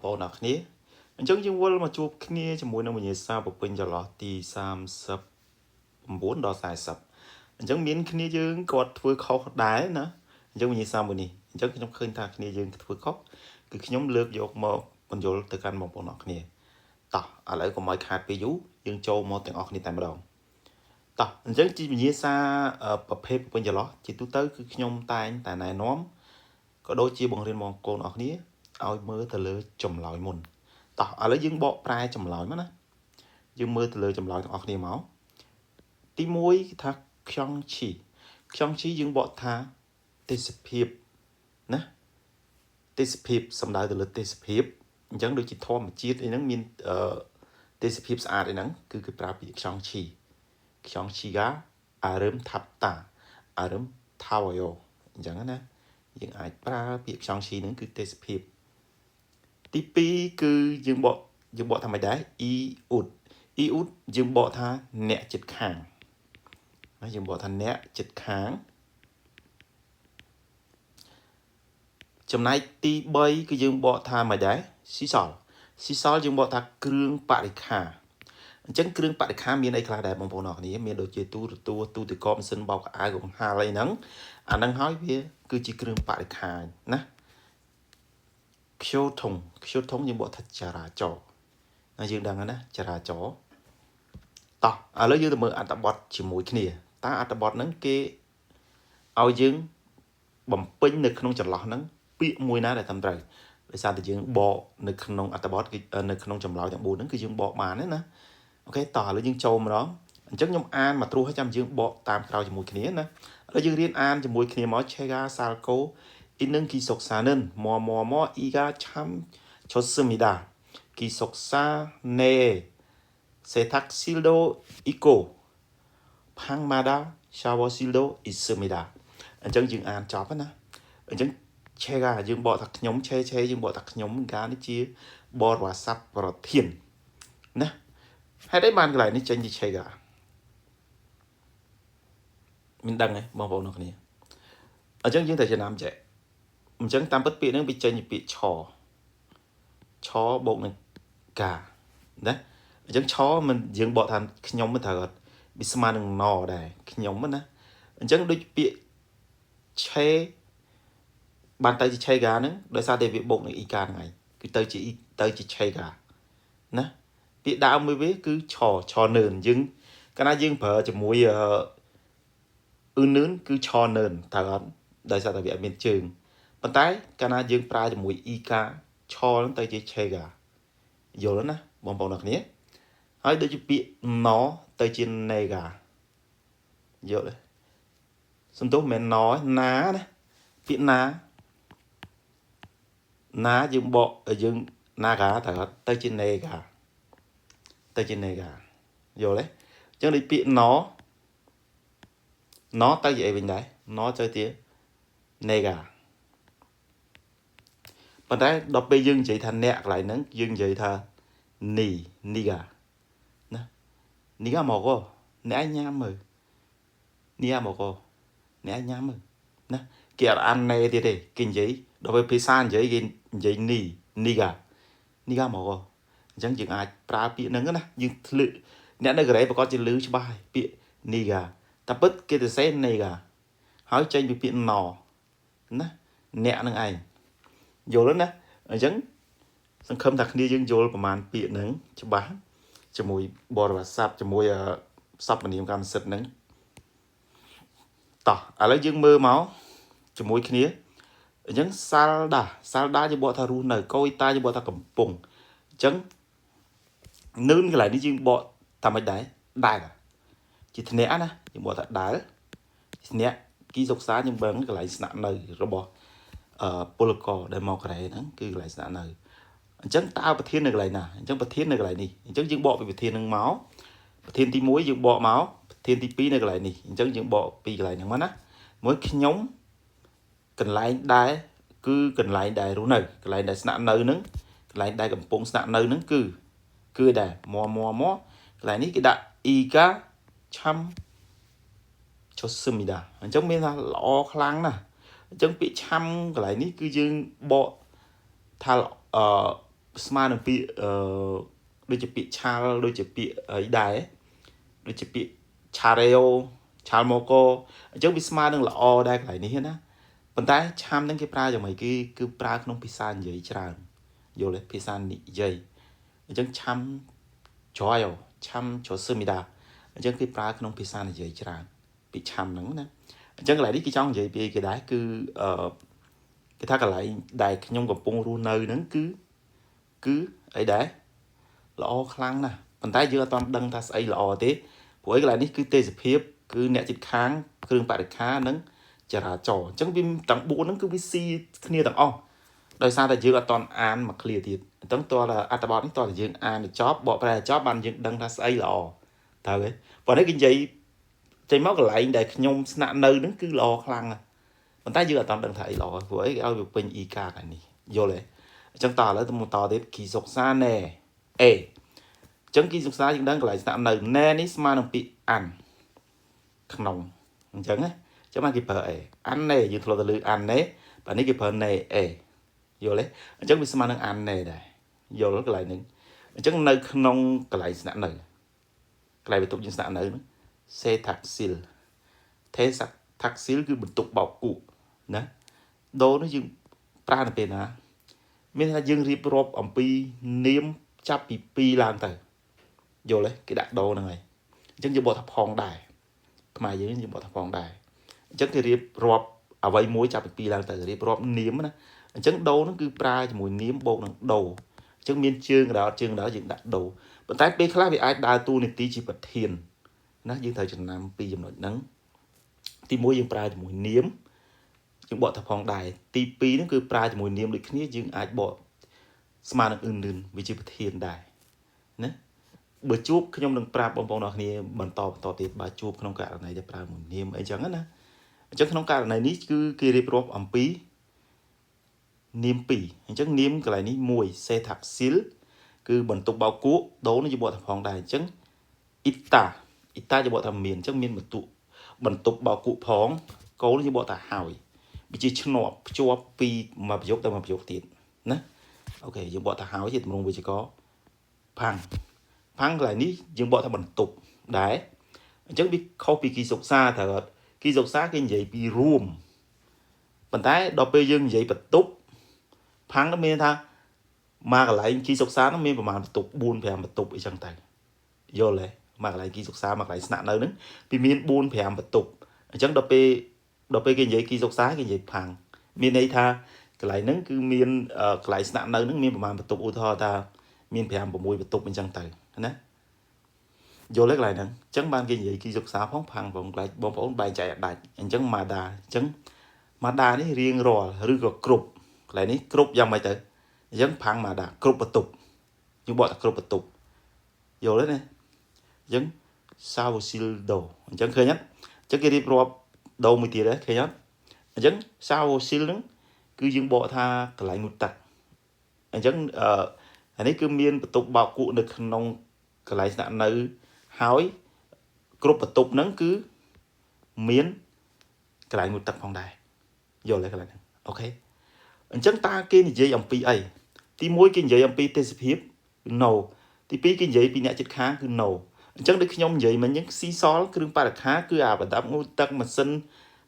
បងប្អូនអរគ្នាអញ្ចឹងយើងវិលមកជួបគ្នាជាមួយនឹងវិញ្ញាសាប្រពន្ធចន្លោះទី39ដល់40អញ្ចឹងមានគ្នាយើងគាត់ធ្វើខុសដែរណាអញ្ចឹងវិញ្ញាសាមួយនេះអញ្ចឹងខ្ញុំឃើញថាគ្នាយើងធ្វើខុសគឺខ្ញុំលើកយកមកបញ្យល់ទៅកាន់បងប្អូនអរគ្នាតោះឥឡូវកុំឲ្យខាតពេលយូរយើងចូលមកទាំងអស់គ្នាតែម្ដងតោះអញ្ចឹងជាវិញ្ញាសាប្រភេទប្រពន្ធចន្លោះជាទូទៅគឺខ្ញុំតែងតែណែនាំក៏ដូចជាបង្រៀនបងប្អូនអរគ្នាឲ្យមើលទៅលើចម្លើយមុនតោះឥឡូវយើងបកប្រែចម្លើយមកណាយើងមើលទៅលើចម្លើយទាំងអស់គ្នាមកទី1គឺថាខ្យងឈីយើងបកថាទេសភាពណាទេសភាពសំដៅទៅលើទេសភាពអញ្ចឹងដូចជាធម្មជាតិអីហ្នឹងមានទេសភាពស្អាតអីហ្នឹងគឺគេប្រើពាក្យខ្យងឈីកាអារឹមថាប់តាអារឹមថាវយោអញ្ចឹងណាយើងអាចប្រើពាក្យខ្យងឈីហ្នឹងគឺទេសភាពទី2គឺយើងបកថាមិនដែរអ៊ីអ៊ូតយើងបកថាអ្នកចិត្តខាងហើយយើងបកថាអ្នកចិត្តខាងចំណែកទី3គឺយើងបកថាមិនដែរស៊ីសល់យើងបកថាគ្រឿងបរិក្ខារអញ្ចឹងគ្រឿងបរិក្ខារមានអីខ្លះដែរបងប្អូនអរគ្នាមានដូចជាទូទឹកកកម៉ាស៊ីនបោកអាវកង្ហាលអីហ្នឹងអាហ្នឹងហើយវាគឺជាគ្រឿងបរិក្ខារណាខ្ជូធុងយើងបកថាចរាចរណ៍ហើយយើងដឹងហើយណាចរាចរណ៍តោះឥឡូវយើងទៅមើលអត្ថបទជាមួយគ្នាតើអត្ថបទហ្នឹងគេឲ្យយើងបំពេញនៅក្នុងចន្លោះហ្នឹងពាក្យមួយណាដែលត្រឹមត្រូវដោយសារតែយើងបកនៅក្នុងអត្ថបទគឺនៅក្នុងចម្លើយទាំង4ហ្នឹងគឺយើងបកបានណាអូខេតោះឥឡូវយើងចូលម្ដងអញ្ចឹងខ្ញុំអានមកត្រួសឲ្យចាំយើងបកតាមក្រោយជាមួយគ្នាណាឥឡូវយើងរៀនអានជាមួយគ្នាមក Chega Salko Ineng Kisoksanen Mo Iga Cham Chosumida Kisoksa Ne Setaksildo Iko Pangmada Shawasildo Isumida អញ្ចឹងយើងអានចប់ណាអញ្ចឹង Chega យើងបកថាខ្ញុំឆេយើងបកថាខ្ញុំកាលនេះជាបរិវាស័ព្ទប្រធានណាហេតុអីបានកន្លែងនេះចេញជា Chega មានដឹងទេបងប្អូនអរគ្នាអញ្ចឹងយើងតែចំណាំចេះអញ្ចឹងតាមពិតពាក្យហ្នឹងវាចេញពីពាក្យឆបូកនឹងកាណាអញ្ចឹងឆមិនយើងបកថាខ្ញុំមិនត្រូវអត់វាស្មើនឹងណដែរខ្ញុំណាអញ្ចឹងដូចពាក្យឆេបានទៅជាឆេកាហ្នឹងដោយសារតែវាបូកនឹងអ៊ីកាហ្នឹងឯងគឺទៅជាឆេកាណាពាក្យដើមមួយវាគឺឆនឿនយើងកាលណាយើងប្រើជាមួយនឿនគឺឆនឿនត្រូវអត់ដោយសារតែវាអត់មានជើងប៉ុន្តែកាលណាយើងប្រើជាមួយអ៊ីកាឆហ្នឹងទៅជាឆេកាយល់ណាបងប្អូនអរគ្នាហើយដូចជាពាក្យណទៅជានេកាយល់ទេសំទោសមិនណណាពាក្យណាយើងបកយើងណាកាត្រូវអត់ទៅជានេកាយល់ទេអញ្ចឹងដូចពាក្យណទៅជាអីវិញដែរណទៅជានេកាប៉ុន្តែដល់ពេលយើងនិយាយថាអ្នកកន្លែងហ្នឹងយើងនិយាយថានីកាណានីកាមកអ្នកឯងញ៉ាំមើលនីកាមកអ្នកឯងញ៉ាំមើលណាគេអត់អានណេទៀតទេគេនិយាយដល់ពេលភាសានិយាយគេនិយាយនីកាមកអញ្ចឹងយើងអាចប្រើពាក្យហ្នឹងណាយើងធ្លឺអ្នកនៅកូរ៉េប្រកាសជាឮច្បាស់ហើយពាក្យនីកាតែពិតគេទៅសេនេកាហើយចេញពីពាក្យណណាអ្នកនឹងឯងយល់ណាអញ្ចឹងសង្ឃឹមថាគ្នាយើងយល់ប្រមាណពាក្យហ្នឹងច្បាស់ជាមួយបរិវាស័ព្ទជាមួយសព្វនាមកម្មសិទ្ធិហ្នឹងតោះឥឡូវយើងមើលមកជាមួយគ្នាអញ្ចឹងសាល់ដាយើងបកថារស់នៅកូយតាយើងបកថាកំពុងអញ្ចឹងនឿនកន្លែងនេះយើងបកថាមិនដែរជាធ្នាក់ណាយើងបកថាដែលធ្នាក់គីសុកសាយើងបើកន្លែងស្នាក់នៅរបស់ពលករដែលមកកូរ៉េហ្នឹងគឺកន្លែងស្នាក់នៅអញ្ចឹងតើប្រធាននៅកន្លែងណាអញ្ចឹងប្រធាននៅកន្លែងនេះអញ្ចឹងយើងបកពីប្រធានហ្នឹងមកប្រធានទី1យើងបកមកប្រធានទី2នៅកន្លែងនេះអញ្ចឹងយើងបកពីកន្លែងហ្នឹងមកណាមួយខ្ញុំកន្លែងដែលគឺកន្លែងដែលរស់នៅកន្លែងដែលស្នាក់នៅហ្នឹងកន្លែងដែលកំពុងស្នាក់នៅហ្នឹងគឺដែរមកកន្លែងនេះគេដាក់អ៊ីកាឆាំចុសមីដាអញ្ចឹងមានថាល្អខ្លាំងណាស់អញ្ចឹងពាក្យឆាំកន្លែងនេះគឺយើងបកថា ស្មើនឹងពាក្យដូចជាពាក្យឆាល់ដូចជាពាក្យអីដែរដូចជាពាក្យឆារ៉េអូឆាល់ម៉ូកូអញ្ចឹងវាស្មើនឹងល្អដែរកន្លែងនេះណាប៉ុន្តែឆាំហ្នឹងគេប្រើយ៉ាងម៉េចគឺប្រើក្នុងភាសានិយាយច្រើនយល់ទេភាសានិយាយអញ្ចឹងឆាំច្រយឆាំច្រសឹមីដាអញ្ចឹងគេប្រើក្នុងភាសានិយាយច្រើនពាក្យឆាំហ្នឹងណាអញ្ចឹងកន្លែងនេះគេចង់និយាយពីគេដែរគឺគេថាកន្លែងដែលខ្ញុំកំពុងរស់នៅហ្នឹងគឺអីដែរល្អខ្លាំងណាស់ប៉ុន្តែយើងអត់ទាន់ដឹងថាស្អីល្អទេព្រោះឯកន្លែងនេះគឺទេសភាពគឺអ្នកជិតខាងគ្រឿងបរិក្ខារនិងចរាចរណ៍អញ្ចឹងវាទាំង4ហ្នឹងគឺវាស៊ីគ្នាទាំងអស់ដោយសារតែយើងអត់ទាន់អានមកឃ្លាទៀតអញ្ចឹងតើអត្ថបទនេះតើយើងអានទៅចប់បកប្រែចប់បានយើងដឹងថាស្អីល្អតើហ៎ប៉ុន្តែគេនិយាយចេញមកកន្លែងដែលខ្ញុំស្នាក់នៅហ្នឹងគឺល្អខ្លាំងប៉ុន្តែយើងអត់ទាន់ដឹងថាអីល្អព្រោះអីគេឲ្យវាពេញអ៊ីកាកានេះយល់ទេអញ្ចឹងតើឥឡូវទៅមកតទៀតគីសុកសាណែអេអញ្ចឹងគីសុកសាយើងដឹងកន្លែងស្នាក់នៅណែនេះស្មើនឹងពាក្យអានក្នុងអញ្ចឹងណាចាំមកគេប្រើអេអានណែយើងធ្លាប់ទៅលើអានណែបាទនេះគេប្រើណែអេយល់ទេអញ្ចឹងវាស្មើនឹងអានណែដែរយល់កន្លែងហ្នឹងអញ្ចឹងនៅក្នុងកន្លែងស្នាក់នៅកន្លែងបន្ទប់យើងស្នាក់នៅហ្នឹងសេថាក់ស៊ីលទេថាក់ស៊ីលគឺបន្ទប់បោកគក់ណាដូរនេះយើងប្រើនៅពេលណាមានថាយើងរៀបរាប់អំពីនាមចាប់ពី2ឡើងទៅយល់ទេគេដាក់ដូរហ្នឹងហើយអញ្ចឹងយើងបកថាផងដែរខ្មែរយើងបកថាផងដែរអញ្ចឹងគេរៀបរាប់អ្វីមួយចាប់ពី2ឡើងទៅរៀបរាប់នាមណាអញ្ចឹងដូរហ្នឹងគឺប្រើជាមួយនាមបូកនឹងដូរអញ្ចឹងមានជើងកណ្ដោតយើងដាក់ដូរប៉ុន្តែពេលខ្លះវាអាចដើរតួនាទីជាប្រធានណាយើងត្រូវចំណាំពីចំណុចហ្នឹងទី1យើងប្រើជាមួយនាមយើងបកថាផងដែរទី2ហ្នឹងគឺប្រើជាមួយនាមដូចគ្នាយើងអាចបកស្មើនឹងអ៊ឺនវាជាប្រធានដែរណាបើជួបខ្ញុំនឹងប្រាប់បងប្អូនអរគ្នាបន្តទៀតបើជួបក្នុងករណីដែលប្រើមួយនាមអីចឹងណាអញ្ចឹងក្នុងករណីនេះគឺគេរៀបរាប់អំពីនាម2អញ្ចឹងនាមកន្លែងនេះ1សេថាក់ស៊ីលគឺបន្ទប់បោកគក់ដូរនេះយើងបកថាផងដែរអញ្ចឹងអ៊ីតាយើងបកថាមានអញ្ចឹងមានបន្ទប់បោកគក់ផងកូនយើងបកថាហើយវាជាឆ្នាប់ភ្ជាប់ពីមួយប្រយោគទៅមួយប្រយោគទៀតណាអូខេយើងបកថាហើយជាទម្រង់វិជ្ជាករផាំងកន្លែងនេះយើងបកថាបន្ទប់ដែរអញ្ចឹងវាខុសពីគីសុកសាត្រូវអត់គីសុកសាគេនិយាយពីរួមប៉ុន្តែដល់ពេលយើងនិយាយបន្ទប់ផាំងនោះមានថាមកកន្លែងគីសុកសានោះមានប្រហែលបន្ទប់4 5បន្ទប់អីចឹងទៅយល់ទេមកកន្លែងគីសុកសាមកកន្លែងស្នាក់នៅហ្នឹងវាមាន4 5បន្ទប់អញ្ចឹងដល់ពេលគេនិយាយគីសុកសាគេនិយាយផាំងមានន័យថាកន្លែងហ្នឹងគឺមានកន្លែងស្នាក់នៅហ្នឹងមានប្រហែលបន្ទប់ឧទាហរណ៍ថាមាន5 6បន្ទប់អញ្ចឹងទៅណាយល់ទេកន្លែងហ្នឹងអញ្ចឹងបានគេនិយាយគីសុកសាផងផាំងផងកន្លែងបងប្អូនបែងចែកឲ្យដាច់អញ្ចឹងម៉ាដាអញ្ចឹងម៉ាដានេះរៀងរាល់ឬក៏គ្រប់កន្លែងនេះគ្រប់យ៉ាងម៉េចទៅអញ្ចឹងផាំងម៉ាដាគ្រប់បន្ទប់យើងបកថាគ្រប់បន្ទប់យល់ទេណាអញ្ចឹងសាវស៊ីលដូអញ្ចឹងឃើញអត់អញ្ចឹងគេរៀបរាប់ដូមួយទៀតឃើញអត់អញ្ចឹងសាវស៊ីលហ្នឹងគឺយើងបកថាកន្លែងងូតទឹកអញ្ចឹងអានេះគឺមានបន្ទប់បោកគក់នៅក្នុងកន្លែងស្នាក់នៅហើយគ្រប់បន្ទប់ហ្នឹងគឺមានកន្លែងងូតទឹកផងដែរយល់ទេកន្លែងហ្នឹងអូខេអញ្ចឹងតើគេនិយាយអំពីអីទី1គេនិយាយអំពីទេសភាព no ទី2គេនិយាយពីអ្នកជិតខាងគឺ no អញ្ចឹងដូចខ្ញុំនិយាយមិញអញ្ចឹងស៊ីសល់គ្រឿងបរិក្ខារគឺអាប្រដាប់ងូតទឹកម៉ាស៊ីន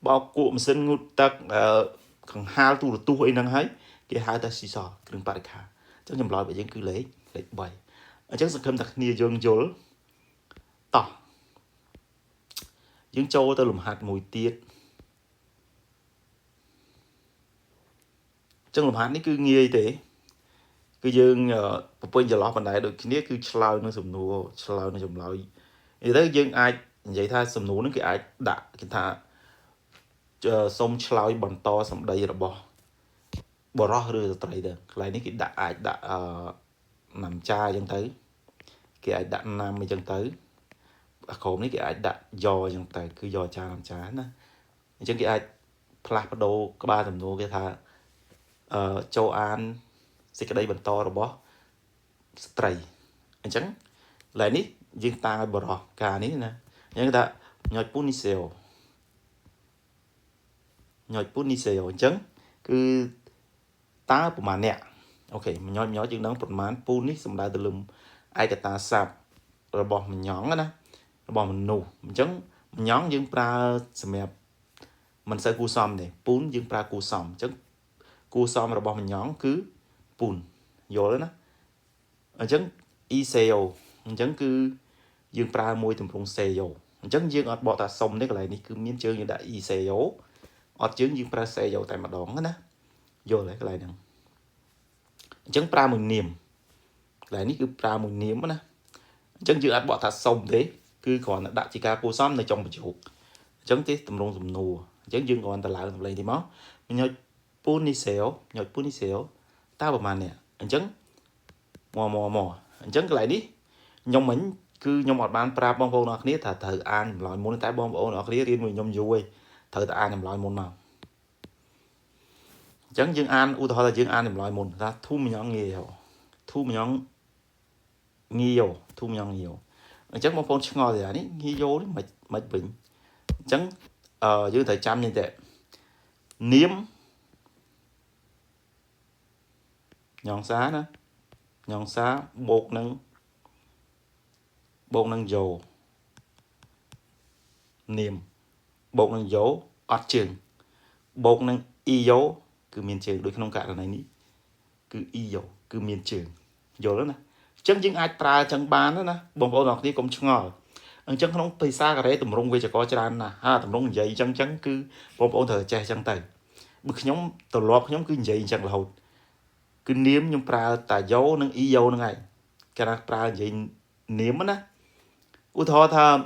បោកគក់ម៉ាស៊ីនងូតទឹកកង្ហាលទូរទស្សន៍អីហ្នឹងហើយគេហៅថាស៊ីសល់គ្រឿងបរិក្ខារអញ្ចឹងចម្លើយរបស់យើងគឺលេខ3អញ្ចឹងសង្ឃឹមថាគ្នាយើងយល់តោះយើងចូលទៅលំហាត់មួយទៀតអញ្ចឹងលំហាត់នេះគឺងាយទេគឺយើងប្រពៃច្រឡោះបណ្ដៃដូចគ្នាគឺឆ្លើយនឹងសំណួរឆ្លើយនឹងចម្លើយនិយាយទៅយើងអាចនិយាយថាសំណួរហ្នឹងគេអាចដាក់គេថាសូមឆ្លើយបន្តសម្ដីរបស់បរិសុទ្ធឬស្ត្រីទៅកន្លែងនេះគេដាក់អាចដាក់ណាំចាអញ្ចឹងទៅគេអាចដាក់ណាំអញ្ចឹងទៅអាក្រមនេះគេអាចដាក់យ៉អញ្ចឹងទៅគឺយ៉ចាណាំចាណាអញ្ចឹងគេអាចផ្លាស់ប្ដូរក្បាលសំណួរគេថាចូលអានសេចក្តីបន្តរបស់ស្ត្រីអញ្ចឹងកន្លែងនេះយើងតាំងឲ្យបរិសុទ្ធការនេះណាអញ្ចឹងថាញ៉ាច់ពូនីសេអូអញ្ចឹងគឺតើប្រមាណអ្នក ok mình nhớ chừng nắng phần mán pun ní xong đại từ lùm ai cả ta sạp rồi bỏ mình nhón á nè rồi bỏ mình nụ mình chấn mình nhón dương pra xem đẹp mình sẽ cú xòm này pun dương pra cú xòm chấn cú xòm rồi bỏ mình nhón cứ pun vô đó nè ở chấn iseo mình chấn cứ dương pra môi tầm rung seo chấn dương ở bỏ ta xông đấy cái này ní cứ miếng chơi như đã iseo ở chấn dương pra seo tại mặt đón đó nè vô lại cái này nè chấn pra mình niềm lại ní cứ pra mình niềm đó nè chấn dương ở bỏ ta xông thế cứ còn đã chỉ ca cú xòmในtrong một chuột chấn tí tầm rung tầm nùa chấn dương còn ta lại tầm lên thì máu mình nhớ pun đi xéo taประมาณเนี่ยchấn mò chấn cái lại đi nhông mình cứ nhông một ban pra bong bóng nó kia thà thử an loại môn tái bong bóng nó kia riêng mình nhông vui thử ta an làm loại môn nào chấn dương an u thọ là dương an làm loại môn ta thu mình nhông nhiều thu mình nhiều chấn bong bóng ngồi thì đấy nghi vô đấy mệt bệnh chấn dương thời trăm như thế niếm nhọn xá nữa nhọn xá bột nâng dầu niềm bột nâng dấu ọt trường bột nâng y dấu cứ miền trường đôi không cả là này ní cứ y dấu cứ miền trường dấu đó nè chân những ai tra chân bán đó nè bông bông ngọc đi cũng ngờ chân không tây xa cái đấy tụm rung về cho có cho anh nè ha tụm rung vậy chân cứ bông bông thở che chân tay bực nhóm tụi lọp nhóm cứ vậy chân là hột cứ niếm nhưng pra tà dấu nâng y dấu nâng này cái là pra vậy niếm á nè u thọ tha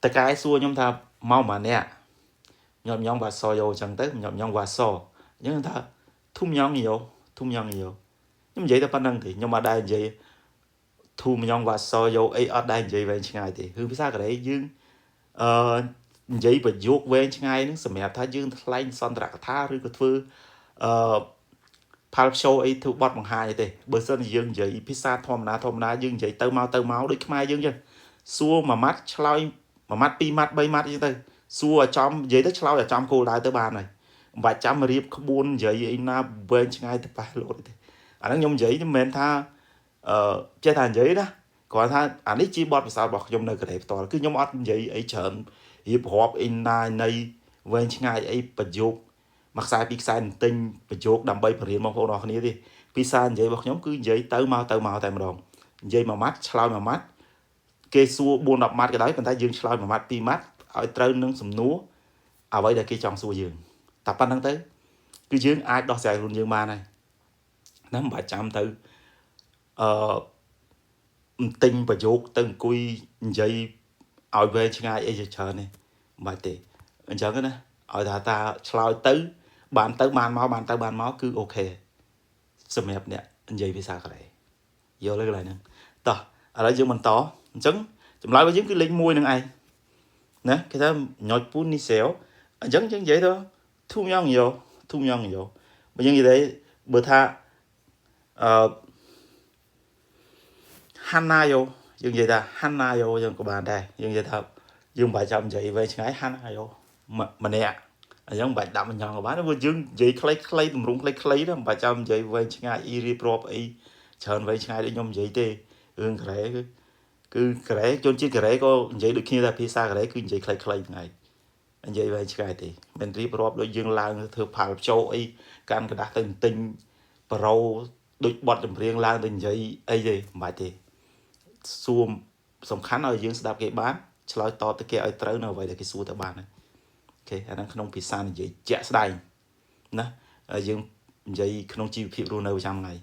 ta cái xua nhóm tha mau mà nè nhóm và so vô chẳng tới nhóm và so nhưng ta thum nhóm nhiều nhưng vậy ta bắt năng thì nhưng mà đây vậy thum nhóm và so vô ấy ở đây vậy về ngày thì hư xa cái đấy dương vậy và vuốt về ngày nó sầm mẹp tha dương lạnh son rạc tha rồi cái thứ Palp show ấy thu bọt bằng hai thế bữa sân dương vậy pizza thom ná dương vậy tơ máu đấy mai dương chứ xua mà mắt chloi mà mắt pi mắt bay mắt như thế xua ở trong vậy đó chloi ở trong cô đài tới bàn này và chăm mà riệp không buồn vậy anh na bên ngay tới bài lột thế anh đang nhom vậy nhưng mình tha chơi thành vậy đó còn tha anh ấy chỉ bọt sao bọt nhom nơi cái đẹp to cứ nhom ót vậy ấy chợn hiệp họp anh na này bên ngay ấy bật dục mặc sai pizza tinh bật dục đầm bay phải mong nó này đi pizza vậy bọt nhóm cứ vậy tới mau tại một đòn vậy mà mắt chloi mà mắt kê xua buôn đọc mắt cái đấy mình thấy dương slide mà mắt pi mắt ở trên nâng sầm núa à vậy là cái trong xua dương tập anh đang tới cứ dương ai đo dài luôn dương ma này nắm bà chạm từ tinh và dốt từng cùi dây ở về chân ai ấy chờ này bà tệ chờ cái này ở ta slide tới bàn máu cứ ok sầm hẹp nè dây vì sao cái này vô lấy cái này nè tao ở đây dương mình to chấn chấm lại với những cái linh môi nè ai nè cái đó nhồi pun đi xéo chấn vậy thôi thu nhau nhiều bây giờ như thế bữa tha Hana vô dương vậy ta Hana vô dương của bạn đây dương vậy thật dương bài chồng vậy về cái Hana vô mà nè giống bài đậm nhon của bạn nó vừa dương vậy clay tụm rung clay đó bài chồng vậy về cái iri prop ấy chọn về cái để nhom vậy tê cái cứ cái chôn chiếc cái có vậy được khi là pizza cái cứ vậy clay ngày anh vậy vậy cái thì mình rip rop đôi dương lang thừa phal châu ấy can cái đá tinh pro đôi bọt đầm riêng lang tình vậy ấy gì mà thì xuông sòng khán ở dương đạp cái bán chơi to tới kia ở tới nào vậy là cái xu tới bàn này ok anh đang không pizza này vậy chẹt đài nè dương vậy không chi phí luôn đâu trong ngày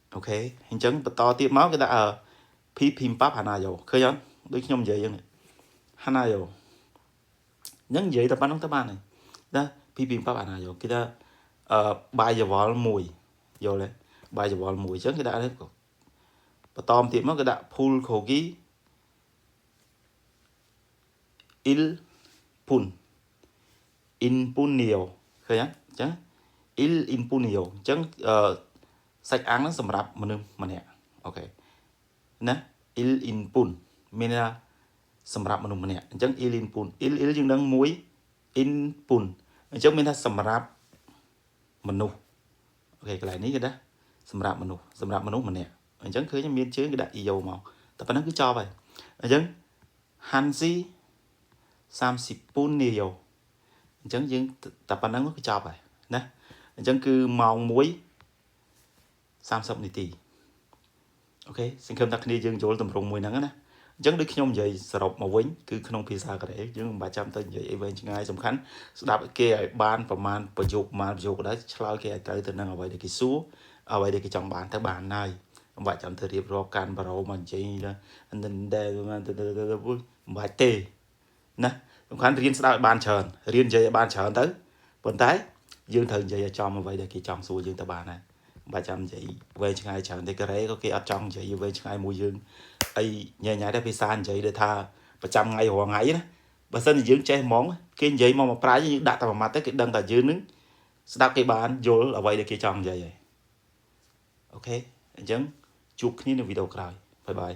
ok hình chấn to tiếp máu cái đã ở phim bắp hana dầu khơi nhá đối nhom vậy vậy hana dầu nhấn vậy tập bán tới này đó phim bắp hana dầu kita bài giờ vỏ mùi vô lên bài giờ vỏ mùi chấn cái đã đấy và tom tiếp máu cái đã pull khổ ký in pun nhiều khơi nhá chấn in pun nhiều chấn sạch áng nó sầm rạp mà nè ok nè in pun mình là sầm rạp mà nè chẳng in pun nhưng đang muối in pun chẳng mình là sầm rạp mà ok cái này ní cái đó sầm rạp mình nè anh chẳng khơi cho miên chứ cái đại dầu màu tập nó cứ cho vậy anh chẳng Hansi Sam Sipun nhiều anh chẳng dương tập nó cứ cho vậy nè anh chẳng cứ màu muối Sam sập này tì ok xin khâm tắc đi dương chỗ tầm rung mùi nắng á chẳng được nhom vậy sập màu vĩnh cứ không pizza cái đấy dương 300 tên vậy về ngay sầm khánh đạp kia banประมาณประยุกต์đấy lao kia tới từ năng ở vậy để cái số ở vậy để cái trong bàn tới bàn này vậy chọn thời điểm rồi can bảo mình chỉ là anh nên đây từ vui vài tê nè sầm khánh riêng đạp bàn chờn riêng chơi bàn chờn tới vận tái dương thường chơi cho mà vậy để cái trong số dương tới bàn này 300 vậy về ngày chẳng thì cái đấy có cái ở trong vậy về ngày mùa dương ai nhảy nhảy đã bị san vậy để tha 100 ngày hoặc ngày đó bà sân dưỡng chơi món cái vậy mà trái như đặt vào mặt tới cái đằng tại dưới nứng đắp cái bàn vô ở vậy để cái trong vậy ok chẳng chụp như video rồi bye bye